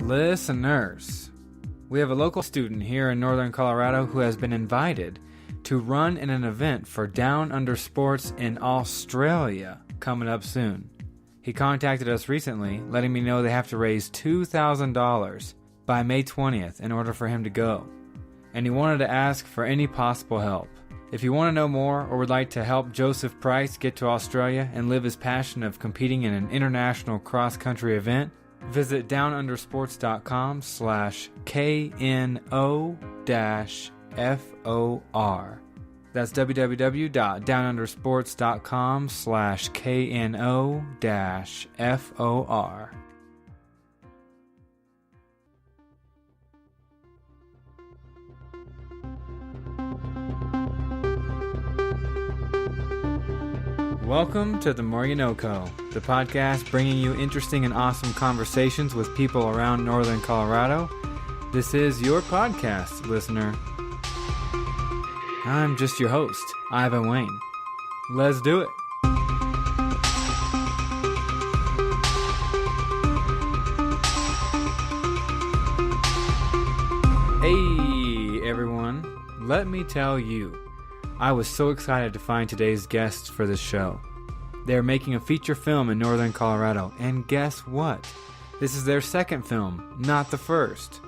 Listeners, we have a local student here in northern Colorado who has been invited to run in an event for Down Under Sports in Australia coming up soon. He contacted us recently, letting me know they have to raise $2,000 by May 20th in order for him to go. And he wanted to ask for any possible help. If you want to know more or would like to help Joseph Price get to Australia and live his passion of competing in an international cross-country event, visit downundersports.com/KNO-FOR. That's www.downundersports.com/KNO-FOR. Welcome to the More You NoCo, the podcast bringing you interesting and awesome conversations with people around northern Colorado. This is your podcast, listener. I'm just your host, Ivan Wayne. Let's do it. Hey, everyone. Let me tell you, I was so excited to find today's guests for this show. They're making a feature film in northern Colorado, and guess what? This is their second film, not the first.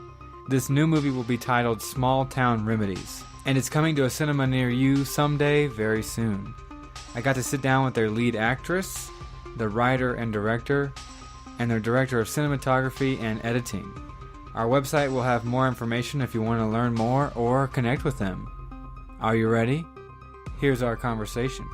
This new movie will be titled Small Town Remedies, and it's coming to a cinema near you someday very soon. I got to sit down with their lead actress, the writer and director, and their director of cinematography and editing. Our website will have more information if you want to learn more or connect with them. Are you ready? Here's our conversation.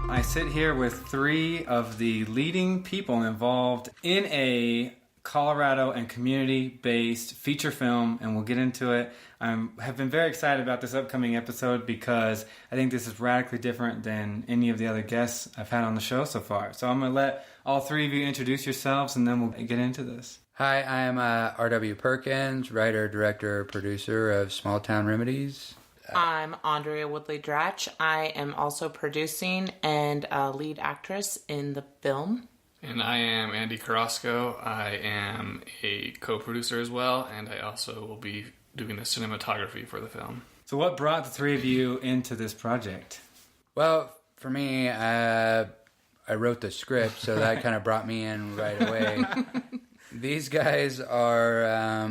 I sit here with three of the leading people involved in a Colorado and community-based feature film, and we'll get into it. I have been very excited about this upcoming episode because I think this is radically different than any of the other guests I've had on the show so far. So I'm going to let all three of you introduce yourselves, and then we'll get into this. Hi, I am R.W. Perkins, writer, director, producer of Small Town Remedies. I'm Andrea Woodley-Dratch. I am also producing and a lead actress in the film. And I am Andy Carrasco. I am a co-producer as well, and I also will be doing the cinematography for the film. So what brought the three of you into this project? Well, for me, I wrote the script, so that kind of brought me in right away. These guys are, I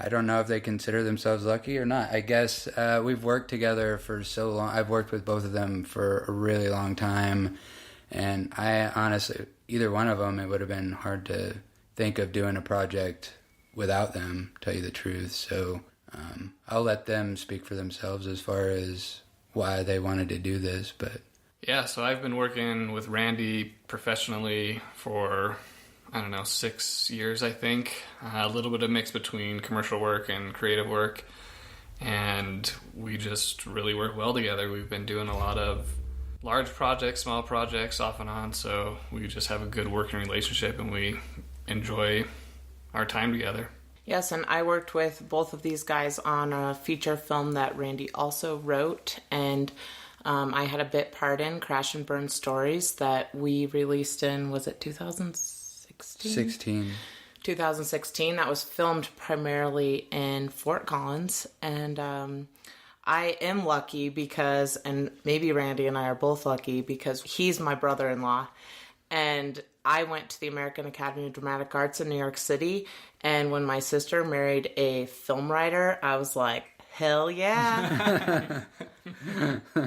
don't know if they consider themselves lucky or not. I guess we've worked together for so long. I've worked with both of them for a really long time. And I honestly, either one of them, it would have been hard to think of doing a project without them, to tell you the truth. So I'll let them speak for themselves as far as why they wanted to do this. But yeah, so I've been working with Randy professionally for 6 years, I think. A little bit of mix between commercial work and creative work. And we just really work well together. We've been doing a lot of large projects, small projects, off and on. So we just have a good working relationship and we enjoy our time together. Yes, and I worked with both of these guys on a feature film that Randy also wrote. And I had a bit part in Crash and Burn Stories that we released in, was it 2016? 2016. That was filmed primarily in Fort Collins. And I am lucky because, and maybe Randy and I are both lucky because he's my brother-in-law. And I went to the American Academy of Dramatic Arts in New York City. And when my sister married a film writer, I was like, hell yeah.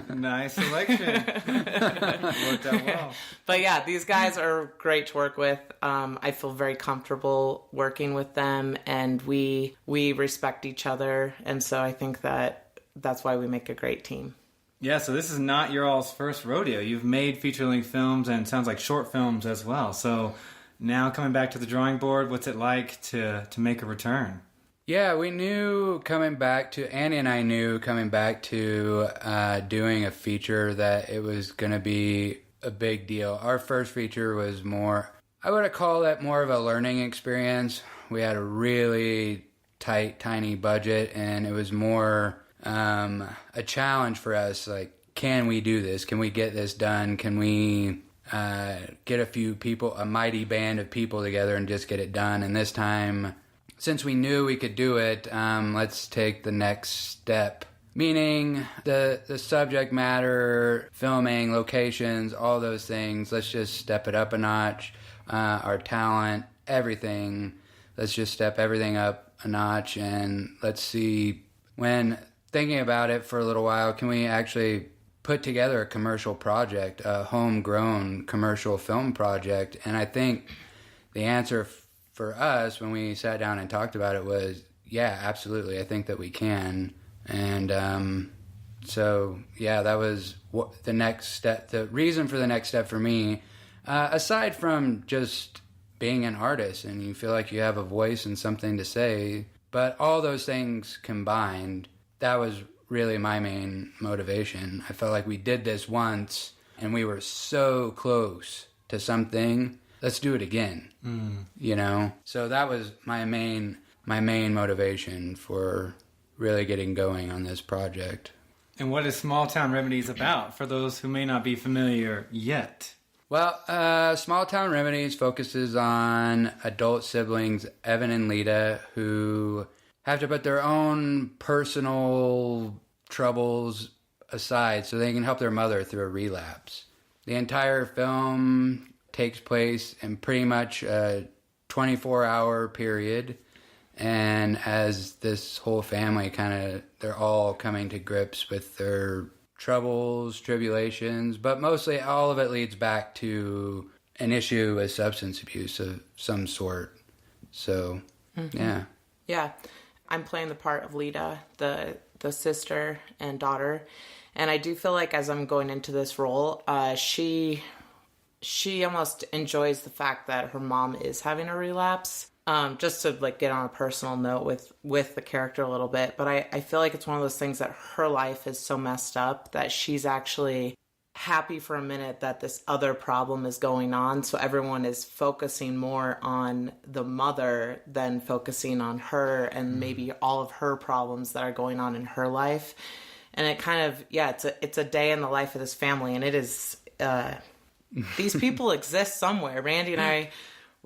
Nice selection. Worked out well. But yeah, these guys are great to work with. I feel very comfortable working with them, and we respect each other. And so I think that's why we make a great team. Yeah, so this is not your all's first rodeo. You've made feature-length films and sounds like short films as well. So now coming back to the drawing board, what's it like to make a return? Yeah, we knew Annie and I knew coming back to doing a feature that it was going to be a big deal. Our first feature was more, I would call it more of a learning experience. We had a really tight, tiny budget, and it was more a challenge for us, like can we do this? Can we get this done? Can we get a mighty band of people together and just get it done? And this time, since we knew we could do it, let's take the next step. Meaning the subject matter, filming, locations, all those things. Let's just step it up a notch. Our talent, everything. Let's just step everything up a notch, and let's see, when thinking about it for a little while, can we actually put together a commercial project, a homegrown commercial film project? And I think the answer for us when we sat down and talked about it was, yeah, absolutely. I think that we can. And so, yeah, that was the next step. The reason for the next step for me, aside from just being an artist and you feel like you have a voice and something to say, but all those things combined, that was really my main motivation. I felt like we did this once and we were so close to something. Let's do it again. You know? So that was my main motivation for really getting going on this project. And what is Small Town Remedies about, for those who may not be familiar yet? Well, Small Town Remedies focuses on adult siblings, Evan and Lita, who have to put their own personal troubles aside so they can help their mother through a relapse. The entire film takes place in pretty much a 24-hour period. And as this whole family they're all coming to grips with their troubles, tribulations, but mostly all of it leads back to an issue with substance abuse of some sort. So, yeah. Yeah. I'm playing the part of Lita, the sister and daughter. And I do feel like as I'm going into this role, she almost enjoys the fact that her mom is having a relapse. Just to like get on a personal note with the character a little bit. But I feel like it's one of those things that her life is so messed up that she's actually happy for a minute that this other problem is going on. So everyone is focusing more on the mother than focusing on her and maybe all of her problems that are going on in her life. And it kind of, it's a day in the life of this family. And it is, these people exist somewhere. Randy and I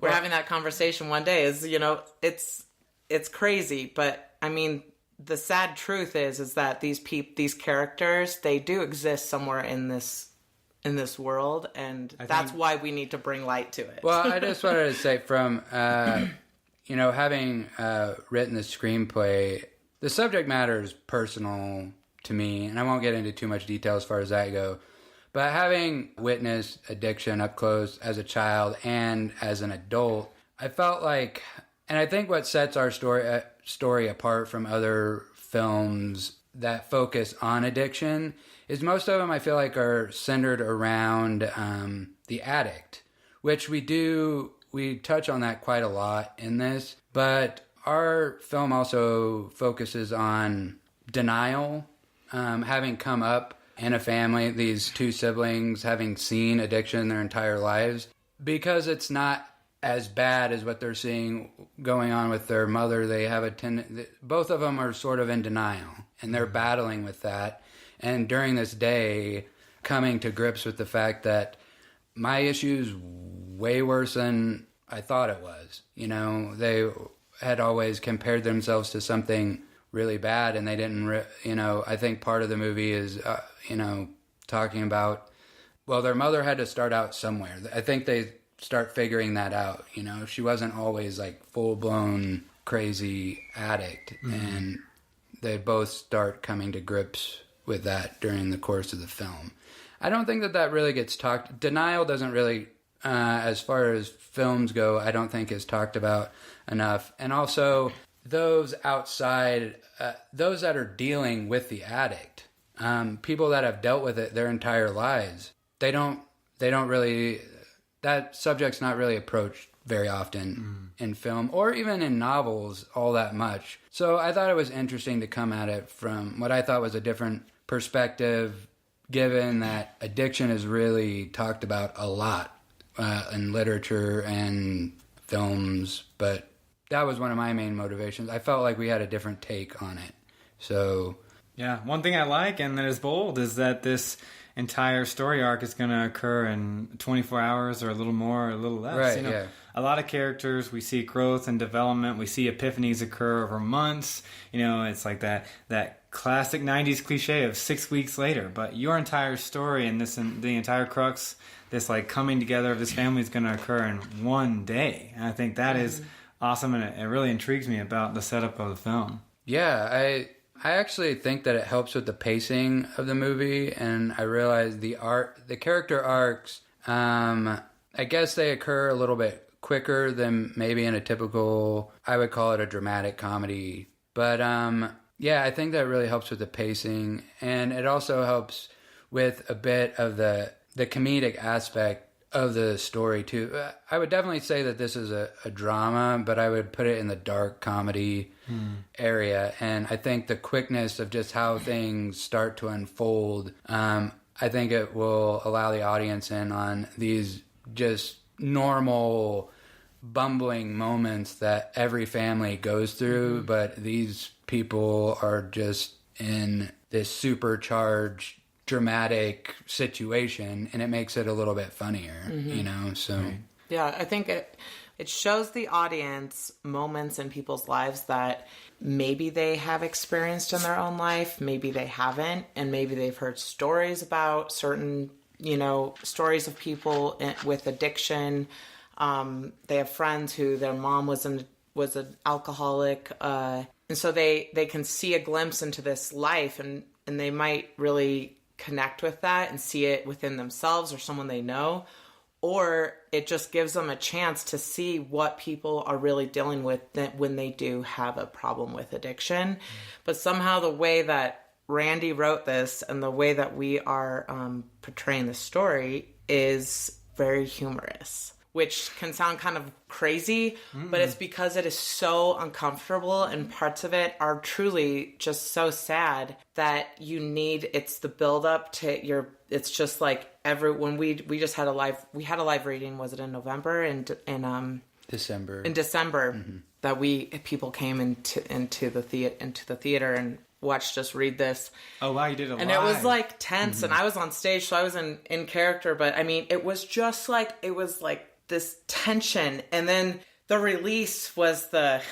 were having that conversation one day it's crazy. But I mean, the sad truth is that these characters, they do exist somewhere in this world, and that's why we need to bring light to it. Well, I just wanted to say from, having written the screenplay, the subject matter is personal to me, and I won't get into too much detail as far as that go. But having witnessed addiction up close as a child and as an adult, I felt like, and I think what sets our story apart from other films that focus on addiction is most of them I feel like are centered around the addict, which we touch on that quite a lot in this. But our film also focuses on denial, having come up in a family, these two siblings having seen addiction their entire lives, because it's not as bad as what they're seeing going on with their mother. They have both of them are sort of in denial, and they're battling with that. And during this day, coming to grips with the fact that my issue's way worse than I thought it was. They had always compared themselves to something really bad, and they didn't, I think part of the movie is, talking about, well, their mother had to start out somewhere. I think they start figuring that out. She wasn't always like full-blown crazy addict, and they both start coming to grips with that during the course of the film. I don't think that really gets talked. Denial doesn't really, as far as films go, I don't think is talked about enough. And also, those outside, those that are dealing with the addict, people that have dealt with it their entire lives, they don't really, that subject's not really approached very often in film or even in novels all that much. So I thought it was interesting to come at it from what I thought was a different perspective, given that addiction is really talked about a lot in literature and films, but that was one of my main motivations. I felt like we had a different take on it. So Yeah, one thing I like and that is bold is that this entire story arc is going to occur in 24 hours or a little more or a little less. Right, you know, yeah. A lot of characters, we see growth and development. We see epiphanies occur over months. You know, it's like that classic 90s cliche of 6 weeks later. But your entire story and the entire crux, this like coming together of this family is going to occur in one day. And I think that is awesome, and it really intrigues me about the setup of the film. Yeah, I actually think that it helps with the pacing of the movie, and I realize the character arcs, I guess they occur a little bit quicker than maybe in a typical, I would call it a dramatic comedy. But yeah, I think that really helps with the pacing, and it also helps with a bit of the comedic aspect of the story too. I would definitely say that this is a drama, but I would put it in the dark comedy area. And I think the quickness of just how things start to unfold, I think it will allow the audience in on these just normal bumbling moments that every family goes through, but these people are just in this supercharged dramatic situation, and it makes it a little bit funnier, you know. So yeah, I think it shows the audience moments in people's lives that maybe they have experienced in their own life, maybe they haven't, and maybe they've heard stories about certain, you know, stories of people with addiction. They have friends who their mom was an alcoholic, and so they can see a glimpse into this life, and they might really connect with that and see it within themselves or someone they know, or it just gives them a chance to see what people are really dealing with when they do have a problem with addiction. But somehow the way that Randy wrote this and the way that we are portraying the story is very humorous, which can sound kind of crazy, but it's because it is so uncomfortable, and parts of it are truly just so sad that it's the build up to it's just like when we just had a live reading, was it in November and December. In December that people came into the theater and watched us read this. Oh wow, you did it live. And it was like tense, and I was on stage, so I was in character, but I mean, it was just like, it was like this tension, and then the release was the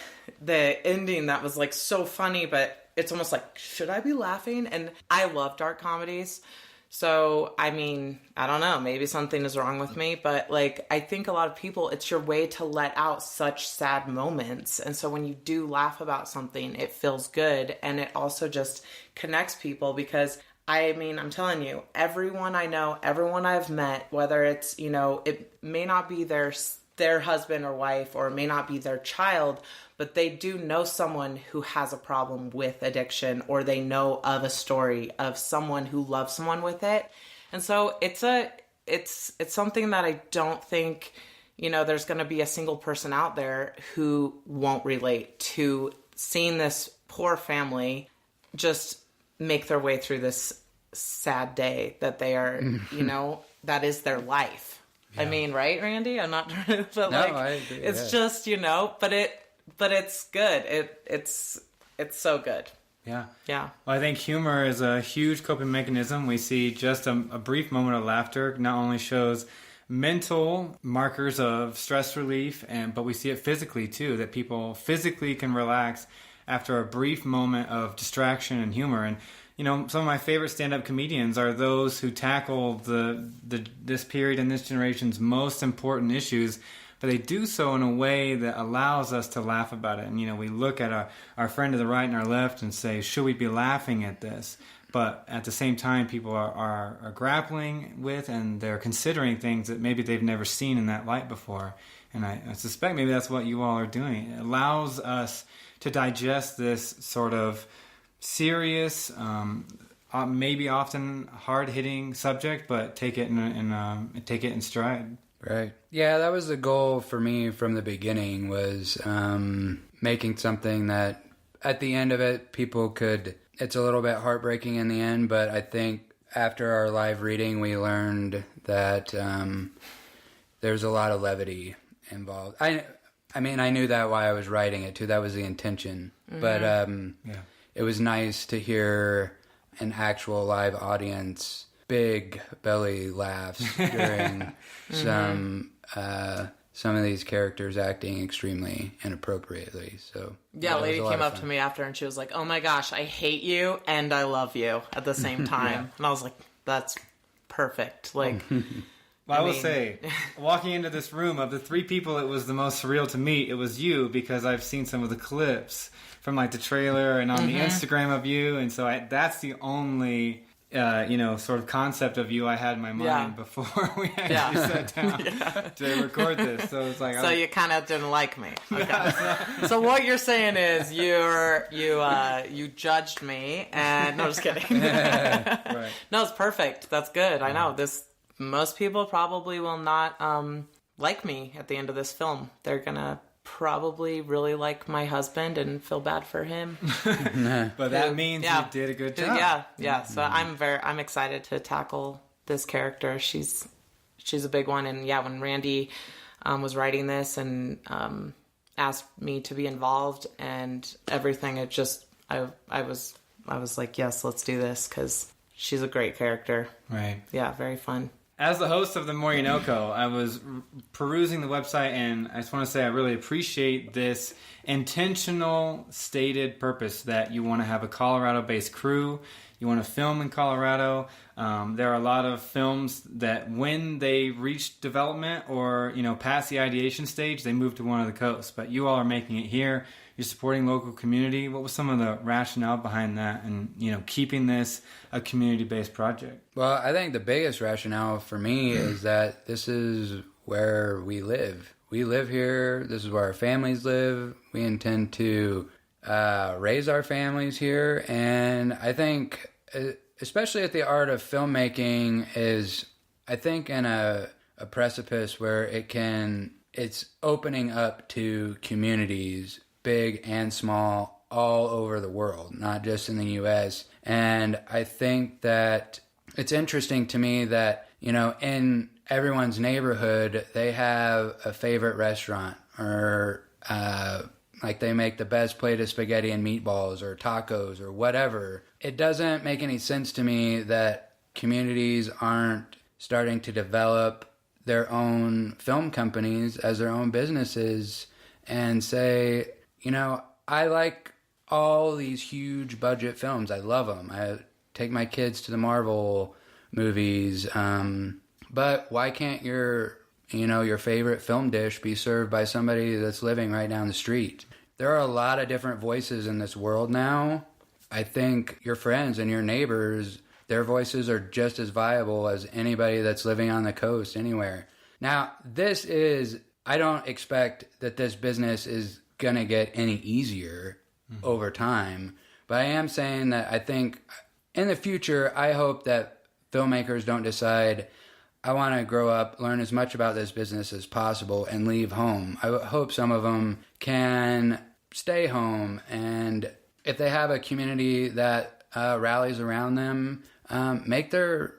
ending that was like so funny, but it's almost like, should I be laughing? And I love dark comedies, so I mean, I don't know, maybe something is wrong with me, but like, I think a lot of people, it's your way to let out such sad moments, and so when you do laugh about something, it feels good, and it also just connects people, because I mean, I'm telling you, everyone I know, everyone I've met, whether it's, you know, it may not be their husband or wife, or it may not be their child, but they do know someone who has a problem with addiction, or they know of a story of someone who loves someone with it. And so it's something that I don't think, you know, there's going to be a single person out there who won't relate to seeing this poor family just make their way through this sad day that they are, you know, that is their life. Yeah. I mean, right, Randy? I'm not trying to, but no, like, I agree, it's just, you know, but it's good. It's so good. Yeah. Yeah. Well, I think humor is a huge coping mechanism. We see just a brief moment of laughter not only shows mental markers of stress relief, but we see it physically too, that people physically can relax after a brief moment of distraction and humor. And you know, some of my favorite stand-up comedians are those who tackle this period and this generation's most important issues, but they do so in a way that allows us to laugh about it. And, you know, we look at our friend to the right and our left and say, should we be laughing at this? But at the same time, people are grappling with, and they're considering things that maybe they've never seen in that light before. And I suspect maybe that's what you all are doing. It allows us to digest this sort of serious, maybe often hard-hitting subject, but take it in stride. Right. Yeah, that was the goal for me from the beginning, was making something that at the end of it, people could... It's a little bit heartbreaking in the end, but I think after our live reading, we learned that there's a lot of levity involved. I mean, I knew that while I was writing it, too. That was the intention. Mm-hmm. But, it was nice to hear an actual live audience, big belly laughs during some of these characters acting extremely inappropriately. So yeah, a lady came up to me after and she was like, "Oh my gosh, I hate you and I love you at the same time." And I was like, "That's perfect." Like, well, I will say, walking into this room, of the three people it was the most surreal to meet, it was you, because I've seen some of the clips from like the trailer and on the Instagram of you, and so that's the only sort of concept of you I had in my mind before we actually sat down to record this. So it's like, so you kind of didn't like me. Okay. So what you're saying is you judged me, and no, just kidding. Right. No, it's perfect. That's good. I know this. Most people probably will not like me at the end of this film. They're gonna probably really like my husband and feel bad for him. But that means you did a good job. Yeah. So I'm excited to tackle this character. She's a big one. And yeah, when Randy was writing this and asked me to be involved and everything, it just I was like, yes, let's do this, because she's a great character. Right. Yeah, very fun. As the host of the More You NoCo, I was perusing the website, and I just want to say I really appreciate this intentional stated purpose that you want to have a Colorado-based crew. You want to film in Colorado. There are a lot of films that when they reach development or, past the ideation stage, they move to one of the coasts. But you all are making it here. You're supporting local community. What was some of the rationale behind that and, keeping this a community-based project? Well, I think the biggest rationale for me is that this is where we live. We live here. This is where our families live. We intend to raise our families here. And I think, especially at the art of filmmaking, is, I think, in a precipice where it's opening up to communities, big and small, all over the world, not just in the U.S. And I think that it's interesting to me that, in everyone's neighborhood, they have a favorite restaurant, or like they make the best plate of spaghetti and meatballs or tacos or whatever. It doesn't make any sense to me that communities aren't starting to develop their own film companies as their own businesses and say, I like all these huge budget films. I love them. I take my kids to the Marvel movies. But why can't your favorite film dish be served by somebody that's living right down the street? There are a lot of different voices in this world now. I think your friends and your neighbors, their voices are just as viable as anybody that's living on the coast anywhere. Now, I don't expect that this business is going to get any easier over time. But I am saying that I think in the future, I hope that filmmakers don't decide, I want to grow up, learn as much about this business as possible, and leave home. I hope some of them can stay home, and if they have a community that rallies around them, make their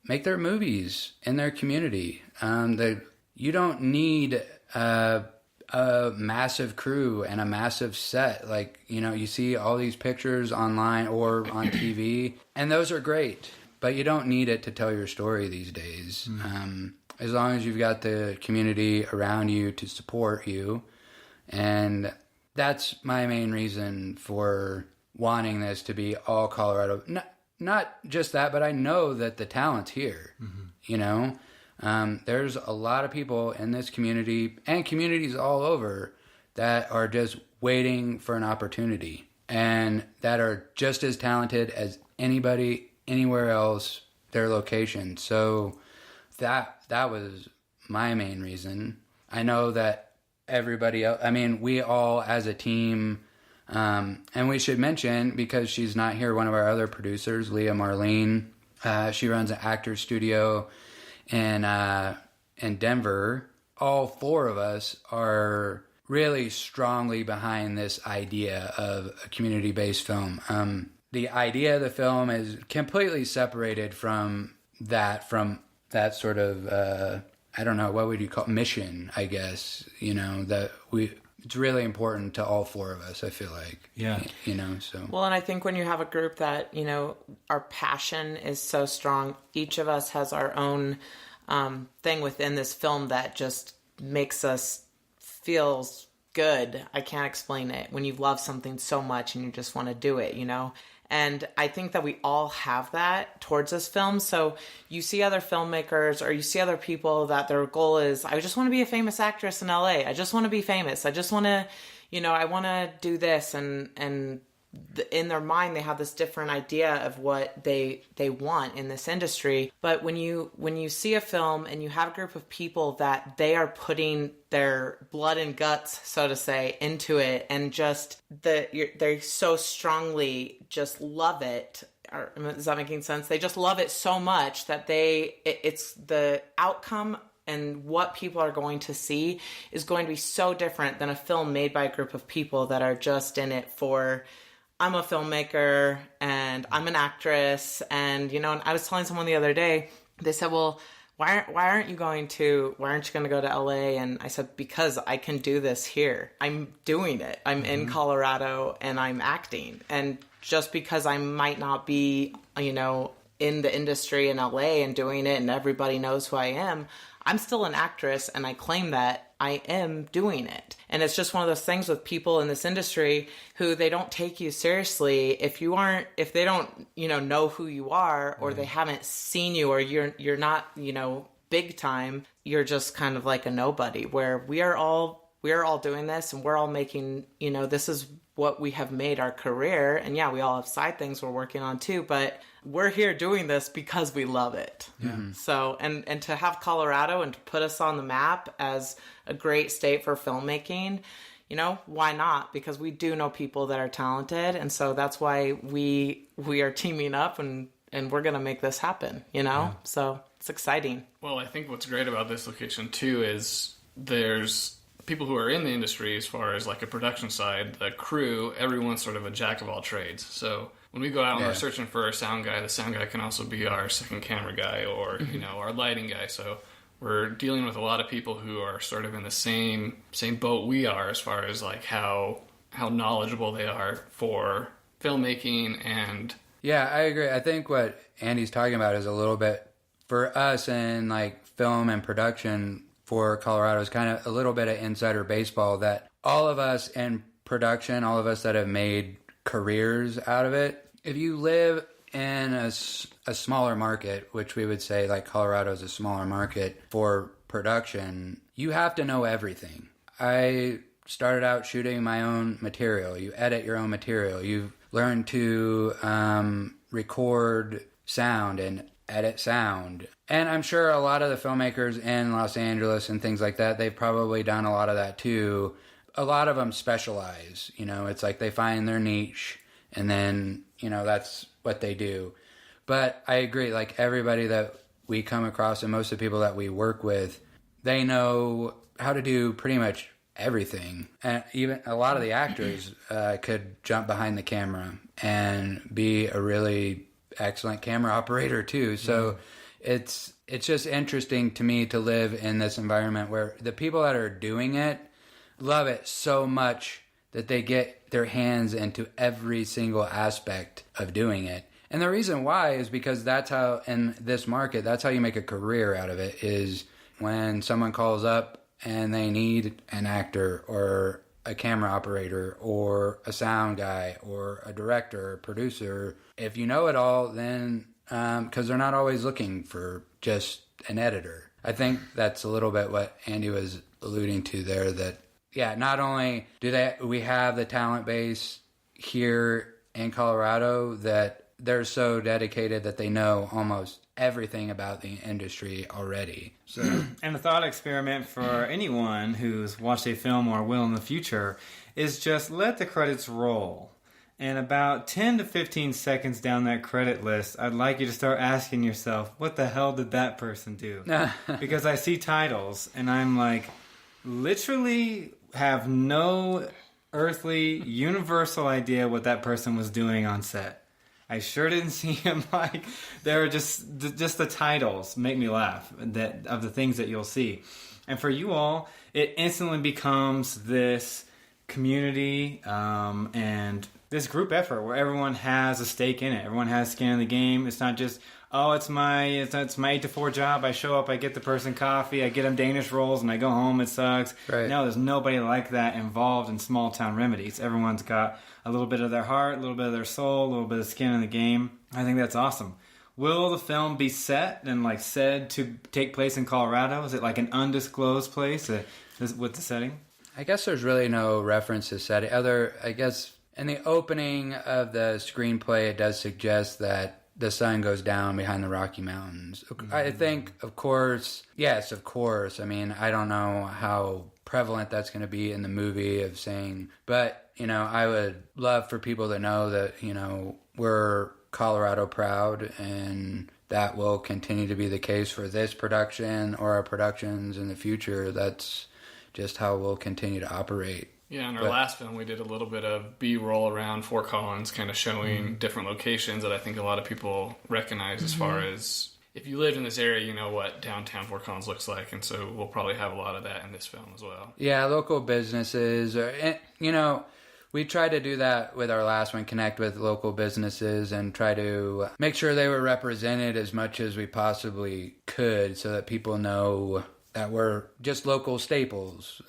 movies in their community. You don't need a massive crew and a massive set. Like, you see all these pictures online or on TV, and those are great. But you don't need it to tell your story these days. As long as you've got the community around you to support you. And that's my main reason for wanting this to be all Colorado. Not just that, but I know that the talent's here. There's a lot of people in this community and communities all over that are just waiting for an opportunity and that are just as talented as anybody anywhere else, their location. So that was my main reason. I know that everybody else, we all as a team, and we should mention, because she's not here, one of our other producers, Leah Marlene, she runs an actor's studio in Denver. All four of us are really strongly behind this idea of a community-based film. The idea of the film is completely separated from that sort of, I don't know, what would you call it? Mission, I guess, that it's really important to all four of us, I feel like. Yeah. You know, so. Well, and I think when you have a group that, you know, our passion is so strong, each of us has our own thing within this film that just makes us feel good. I can't explain it. When you love something so much and you just want to do it, you know? And I think that we all have that towards this film. So you see other filmmakers or you see other people that their goal is, I just want to be a famous actress in LA. I just want to be famous. I just want to, you know, I want to do this. And in their mind, they have this different idea of what they want in this industry. But when you see a film and you have a group of people that they are putting their blood and guts, so to say, into it, and just they so strongly just love it. Or, is that making sense? They just love it so much that it's the outcome and what people are going to see is going to be so different than a film made by a group of people that are just in it for, I'm a filmmaker and I'm an actress. And, you know, and I was telling someone the other day, they said, well, why aren't you going to go to LA? And I said, because I can do this here. I'm doing it. I'm in Colorado and I'm acting. And just because I might not be, you know, in the industry in LA and doing it and everybody knows who I am, I'm still an actress and I claim that I am doing it. And it's just one of those things with people in this industry who they don't take you seriously if they don't, you know who you are, or they haven't seen you, or you're not, you know, big time. You're just kind of like a nobody, where we are all doing this and we're all making, you know, this is what we have made our career. And yeah, we all have side things we're working on too, but we're here doing this because we love it. Yeah. So, and to have Colorado and to put us on the map as a great state for filmmaking, you know, why not? Because we do know people that are talented. And so that's why we are teaming up and we're going to make this happen, you know? Yeah. So it's exciting. Well, I think what's great about this location too is there's people who are in the industry as far as like a production side, the crew, everyone's sort of a jack of all trades. So when we go out and we're searching for a sound guy, the sound guy can also be our second camera guy or, you know, our lighting guy. So we're dealing with a lot of people who are sort of in the same boat we are as far as like how knowledgeable they are for filmmaking. And yeah, I agree. I think what Andy's talking about is a little bit for us in like film and production for Colorado is kind of a little bit of insider baseball that all of us in production, all of us that have made careers out of it, if you live in a smaller market, which we would say like Colorado is a smaller market for production, you have to know everything. I started out shooting my own material. You edit your own material. You've learned to record sound and edit sound. And I'm sure a lot of the filmmakers in Los Angeles and things like that, they've probably done a lot of that too. A lot of them specialize, you know, it's like they find their niche and then, you know, that's what they do. But I agree, like everybody that we come across and most of the people that we work with, they know how to do pretty much everything. And even a lot of the actors could jump behind the camera and be a really excellent camera operator too. So it's just interesting to me to live in this environment where the people that are doing it love it so much that they get their hands into every single aspect of doing it. And the reason why is because that's how, in this market, that's how you make a career out of it, is when someone calls up and they need an actor or a camera operator or a sound guy or a director or producer. If you know it all, then because they're not always looking for just an editor. I think that's a little bit what Andy was alluding to there, that yeah, not only do we have the talent base here in Colorado that they're so dedicated that they know almost everything about the industry already. So, and a thought experiment for anyone who's watched a film or will in the future is just let the credits roll. And about 10 to 15 seconds down that credit list, I'd like you to start asking yourself, what the hell did that person do? Because I see titles and I'm like, literally have no earthly, universal idea what that person was doing on set. I sure didn't see him like, they were just the titles make me laugh of the things that you'll see. And for you all, it instantly becomes this community and this group effort where everyone has a stake in it. Everyone has skin in the game. It's not just, oh, it's my 8 to 4 job. I show up, I get the person coffee, I get them Danish rolls, and I go home. It sucks. Right. No, there's nobody like that involved in Small Town Remedies. Everyone's got a little bit of their heart, a little bit of their soul, a little bit of skin in the game. I think that's awesome. Will the film be set and said to take place in Colorado? Is it like an undisclosed place with the setting? I guess there's really no reference to setting. I guess in the opening of the screenplay, it does suggest that the sun goes down behind the Rocky Mountains. I think, of course, yes, of course. I mean, I don't know how prevalent that's going to be in the movie of saying, but, I would love for people to know that, we're Colorado proud, and that will continue to be the case for this production or our productions in the future. That's just how we'll continue to operate. Yeah, in our last film, we did a little bit of B-roll around Fort Collins, kind of showing different locations that I think a lot of people recognize as far as, if you lived in this area, you know what downtown Fort Collins looks like, and so we'll probably have a lot of that in this film as well. Yeah, local businesses, we tried to do that with our last one, connect with local businesses and try to make sure they were represented as much as we possibly could so that people know that we're just local staples,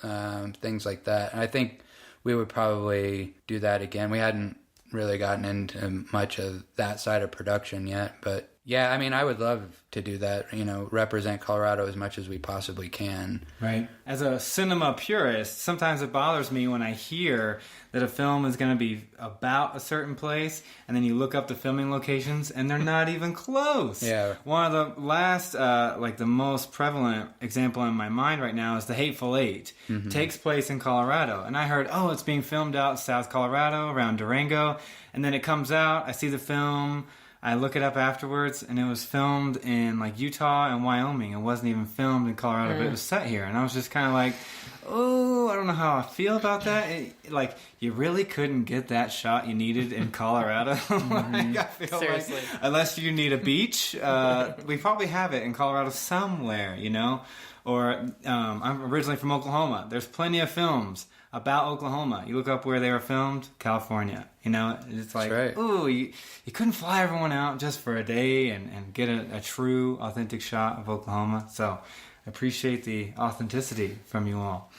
things like that. And I think we would probably do that again. We hadn't really gotten into much of that side of production yet, but yeah, I mean, I would love to do that, represent Colorado as much as we possibly can. Right. As a cinema purist, sometimes it bothers me when I hear that a film is going to be about a certain place, and then you look up the filming locations, and they're not even close. Yeah. One of the last, the most prevalent example in my mind right now is The Hateful Eight. Mm-hmm. It takes place in Colorado, and I heard, it's being filmed out South Colorado, around Durango, and then it comes out, I see the film, I look it up afterwards, and it was filmed in Utah and Wyoming. It wasn't even filmed in Colorado, but it was set here. And I was just kind of like, I don't know how I feel about that. You really couldn't get that shot you needed in Colorado. I feel Seriously. Unless you need a beach, we probably have it in Colorado somewhere, Or I'm originally from Oklahoma. There's plenty of films about Oklahoma. You look up where they were filmed, California. It's like, right. you couldn't fly everyone out just for a day and get a true, authentic shot of Oklahoma. So I appreciate the authenticity from you all.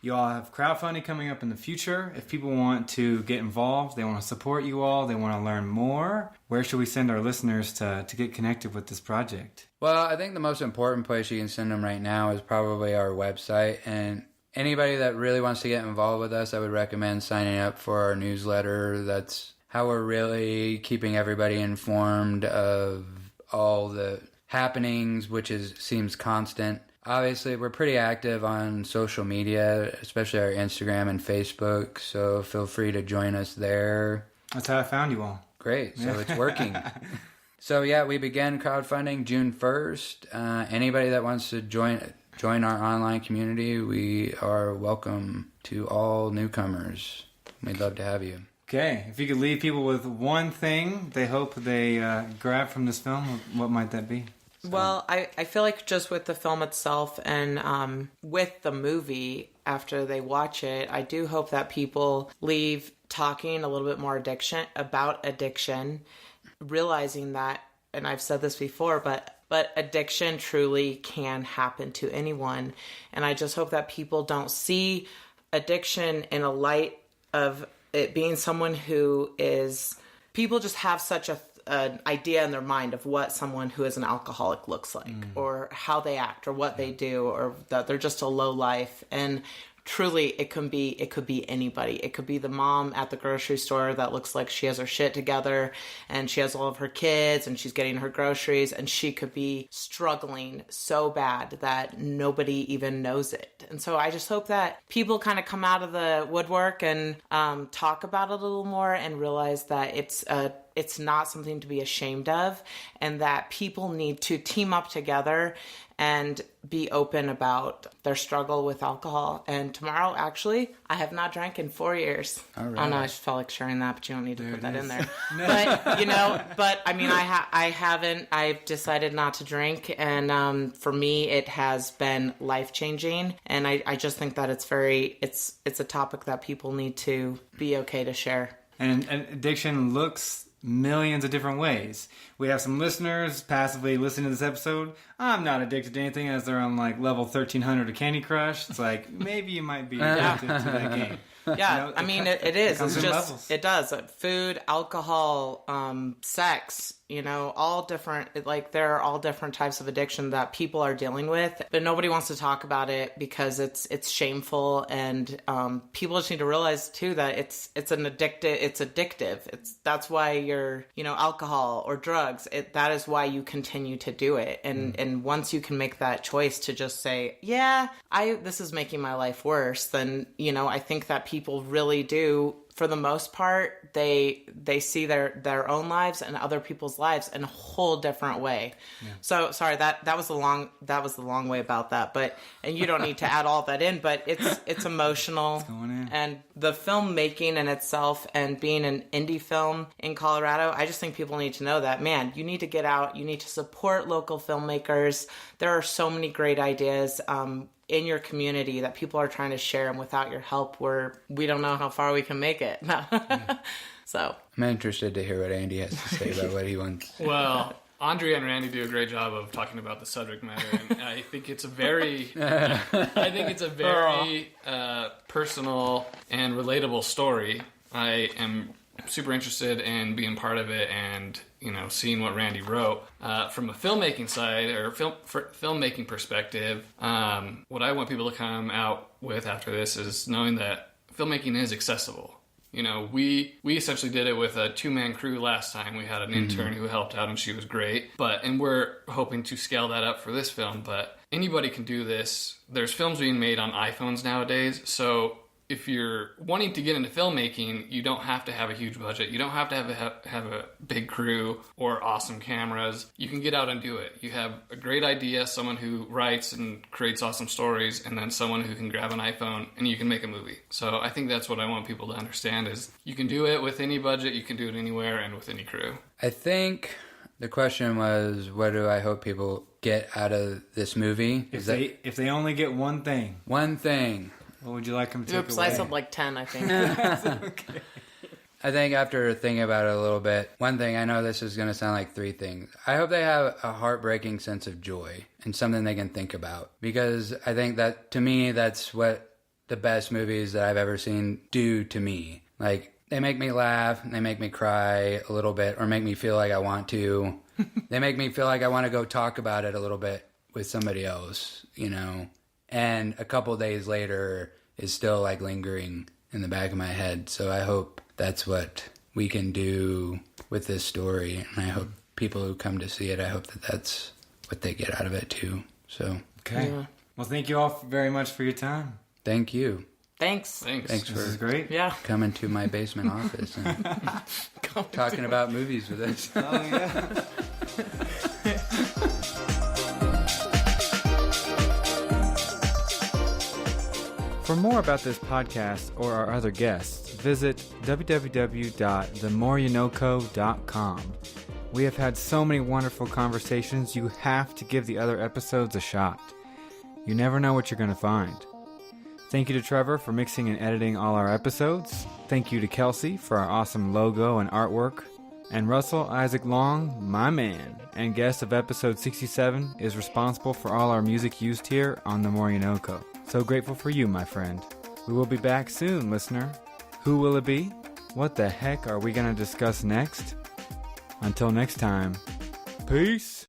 You all have crowdfunding coming up in the future. If people want to get involved, they want to support you all, they want to learn more, where should we send our listeners to get connected with this project? Well, I think the most important place you can send them right now is probably our website. And anybody that really wants to get involved with us, I would recommend signing up for our newsletter. That's how we're really keeping everybody informed of all the happenings, which seems constant. Obviously, we're pretty active on social media, especially our Instagram and Facebook, so feel free to join us there. That's how I found you all. Great, so it's working. So yeah, we began crowdfunding June 1st. Anybody that wants to join our online community, we are welcome to all newcomers. We'd love to have you. Okay, if you could leave people with one thing they hope they grab from this film, what might that be? Well, I feel like just with the film itself and with the movie, after they watch it, I do hope that people leave talking a little bit more about addiction, realizing that, and I've said this before, but addiction truly can happen to anyone. And I just hope that people don't see addiction in a light of it being someone who is... People just have such an idea in their mind of what someone who is an alcoholic looks like, or how they act, or what they do, or that they're just a low life. And truly, it could be anybody. It could be the mom at the grocery store that looks like she has her shit together and she has all of her kids and she's getting her groceries, and she could be struggling so bad that nobody even knows it. And so I just hope that people kind of come out of the woodwork and talk about it a little more and realize that it's not something to be ashamed of, and that people need to team up together and be open about their struggle with alcohol. And tomorrow, actually, I have not drank in 4 years. All right. I don't know, I just felt like sharing that, but you don't need to put that in there. But I mean, I haven't. I've decided not to drink, and for me, it has been life-changing. And I just think that it's a topic that people need to be okay to share. And addiction looks millions of different ways. We have some listeners passively listening to this episode. I'm not addicted to anything, as they're on like level 1300 of Candy Crush. It's like, maybe you might be addicted to that game. Yeah, I mean, it is. It's just levels. It does. Food, alcohol, sex, all different. There are all different types of addiction that people are dealing with, but nobody wants to talk about it because it's shameful, and people just need to realize too that it's addictive. That's why you're, alcohol or drugs. That is why you continue to do it, and once you can make that choice to just say, yeah, this is making my life worse, then I think that people really do, for the most part, they see their own lives and other people's lives in a whole different way. Yeah. So sorry, that was the long way about that, and you don't need to add all that in, but it's emotional. And the filmmaking in itself, and being an indie film in Colorado, I just think people need to know that, man, you need to get out, you need to support local filmmakers. There are so many great ideas in your community that people are trying to share, and without your help, we don't know how far we can make it. So I'm interested to hear what Andy has to say about what he wants. Well, Andrea and Randy do a great job of talking about the subject matter, and I think it's a very, personal and relatable story. I am super interested in being part of it, and seeing what Randy wrote from a filmmaking side, or filmmaking perspective. What I want people to come out with after this is knowing that filmmaking is accessible. We essentially did it with a 2-man crew last time. We had an intern who helped out, and she was great. And we're hoping to scale that up for this film. But anybody can do this. There's films being made on iPhones nowadays, so if you're wanting to get into filmmaking, you don't have to have a huge budget. You don't have to have a big crew or awesome cameras. You can get out and do it. You have a great idea, someone who writes and creates awesome stories, and then someone who can grab an iPhone and you can make a movie. So I think that's what I want people to understand, is you can do it with any budget, you can do it anywhere, and with any crew. I think the question was, what do I hope people get out of this movie? If they only get one thing. One thing. What would you like them to take away? I said like 10, I think. Okay. I think after thinking about it a little bit, one thing, I know this is going to sound like 3 things. I hope they have a heartbreaking sense of joy and something they can think about. Because I think that, to me, that's what the best movies that I've ever seen do to me. Like, they make me laugh, they make me cry a little bit, or make me feel like I want to. They make me feel like I want to go talk about it a little bit with somebody else, and a couple days later is still like lingering in the back of my head. So I hope that's what we can do with this story, and I hope people who come to see it, I hope that that's what they get out of it too. So okay, yeah. Well, thank you all very much for your time. Thank you. Thanks for this is great. Yeah, coming to my basement office and talking about movies with us. Oh yeah. For more about this podcast or our other guests, visit www.themoreyouKnowco.com. We have had so many wonderful conversations, you have to give the other episodes a shot. You never know what you're going to find. Thank you to Trevor for mixing and editing all our episodes. Thank you to Kelsey for our awesome logo and artwork. And Russell Isaac Long, my man, and guest of episode 67, is responsible for all our music used here on The More You Know Co. So grateful for you, my friend. We will be back soon, listener. Who will it be? What the heck are we going to discuss next? Until next time, peace.